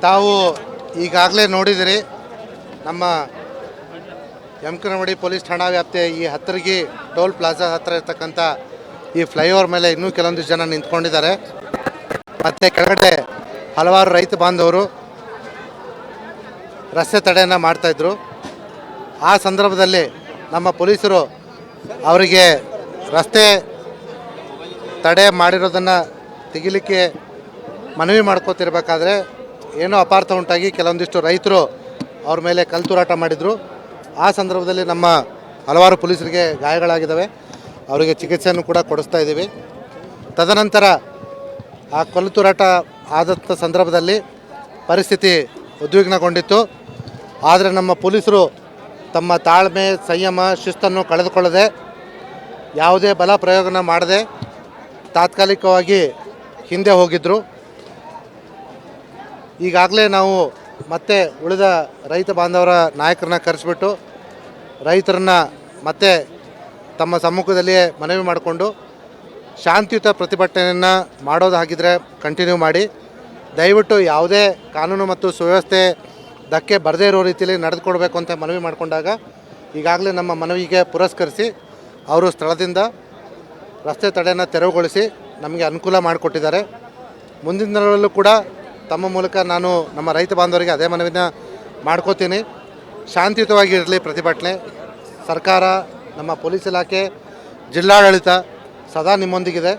ತಾವು ಈಗಾಗಲೇ ನೋಡಿದಿರಿ, ನಮ್ಮ ಯಮಕನಮಡಿ ಪೊಲೀಸ್ ಠಾಣಾ ವ್ಯಾಪ್ತಿಯ ಈ ಹತ್ತರಗಿ ಟೋಲ್ ಪ್ಲಾಜಾ ಹತ್ತಿರ ಇರ್ತಕ್ಕಂಥ ಈ ಫ್ಲೈಓವರ್ ಮೇಲೆ ಇನ್ನೂ ಕೆಲವೊಂದಿಷ್ಟು ಜನ ನಿಂತ್ಕೊಂಡಿದ್ದಾರೆ. ಮತ್ತು ಕೆಳಗಡೆ ಹಲವಾರು ರೈತ ಬಾಂಧವರು ರಸ್ತೆ ತಡೆಯನ್ನು ಮಾಡ್ತಾಯಿದ್ರು. ಆ ಸಂದರ್ಭದಲ್ಲಿ ನಮ್ಮ ಪೊಲೀಸರು ಅವರಿಗೆ ರಸ್ತೆ ತಡೆ ಮಾಡಿರೋದನ್ನು ತೆಗಿಲಿಕ್ಕೆ ಮನವಿ ಮಾಡ್ಕೋತಿರ್ಬೇಕಾದ್ರೆ ಏನೋ ಅಪಾರ್ಥ ಉಂಟಾಗಿ ಕೆಲವೊಂದಿಷ್ಟು ರೈತರು ಅವ್ರ ಮೇಲೆ ಕಲ್ತೂರಾಟ ಮಾಡಿದರು. ಆ ಸಂದರ್ಭದಲ್ಲಿ ನಮ್ಮ ಹಲವಾರು ಪೊಲೀಸರಿಗೆ ಗಾಯಗಳಾಗಿದ್ದಾವೆ. ಅವರಿಗೆ ಚಿಕಿತ್ಸೆಯನ್ನು ಕೂಡ ಕೊಡಿಸ್ತಾ ಇದ್ದೀವಿ. ತದನಂತರ ಆ ಕಲ್ತೂರಾಟ ಆದಂಥ ಸಂದರ್ಭದಲ್ಲಿ ಪರಿಸ್ಥಿತಿ ಉದ್ವಿಗ್ನಗೊಂಡಿತ್ತು. ಆದರೆ ನಮ್ಮ ಪೊಲೀಸರು ತಮ್ಮ ತಾಳ್ಮೆ, ಸಂಯಮ, ಶಿಸ್ತನ್ನು ಕಳೆದುಕೊಳ್ಳದೆ ಯಾವುದೇ ಬಲ ಪ್ರಯೋಗನ ಮಾಡದೆ ತಾತ್ಕಾಲಿಕವಾಗಿ ಹಿಂದೆ ಹೋಗಿದ್ದರು. ಈಗಾಗಲೇ ನಾವು ಮತ್ತೆ ಉಳಿದ ರೈತ ಬಾಂಧವರ ನಾಯಕರನ್ನ ಕರೆಸಿಬಿಟ್ಟು ರೈತರನ್ನ ಮತ್ತೆ ತಮ್ಮ ಸಮ್ಮುಖದಲ್ಲಿಯೇ ಮನವಿ ಮಾಡಿಕೊಂಡು ಶಾಂತಿಯುತ ಪ್ರತಿಭಟನೆಯನ್ನು ಮಾಡೋದಾಗಿದ್ದರೆ ಕಂಟಿನ್ಯೂ ಮಾಡಿ, ದಯವಿಟ್ಟು ಯಾವುದೇ ಕಾನೂನು ಮತ್ತು ಸುವ್ಯವಸ್ಥೆ ಧಕ್ಕೆ ಬರದೇ ಇರೋ ರೀತಿಯಲ್ಲಿ ನಡೆದುಕೊಡ್ಬೇಕು ಅಂತ ಮನವಿ ಮಾಡಿಕೊಂಡಾಗ ಈಗಾಗಲೇ ನಮ್ಮ ಮನವಿಗೆ ಪುರಸ್ಕರಿಸಿ ಅವರು ಸ್ಥಳದಿಂದ ರಸ್ತೆ ತಡೆಯನ್ನು ತೆರವುಗೊಳಿಸಿ ನಮಗೆ ಅನುಕೂಲ ಮಾಡಿಕೊಟ್ಟಿದ್ದಾರೆ. ಮುಂದಿನ ದಿನಗಳಲ್ಲೂ ಕೂಡ ತಮ್ಮ ಮೂಲಕ ನಾನು ನಮ್ಮ ರೈತ ಬಾಂಧವರಿಗೆ ಅದೇ ಮನವಿನ ಮಾಡ್ಕೋತೀನಿ. ಶಾಂತಿಯುತವಾಗಿರಲಿ ಪ್ರತಿಭಟನೆ. ಸರ್ಕಾರ, ನಮ್ಮ ಪೊಲೀಸ್ ಇಲಾಖೆ, ಜಿಲ್ಲಾಡಳಿತ ಸದಾ ನಿಮ್ಮೊಂದಿಗಿದೆ.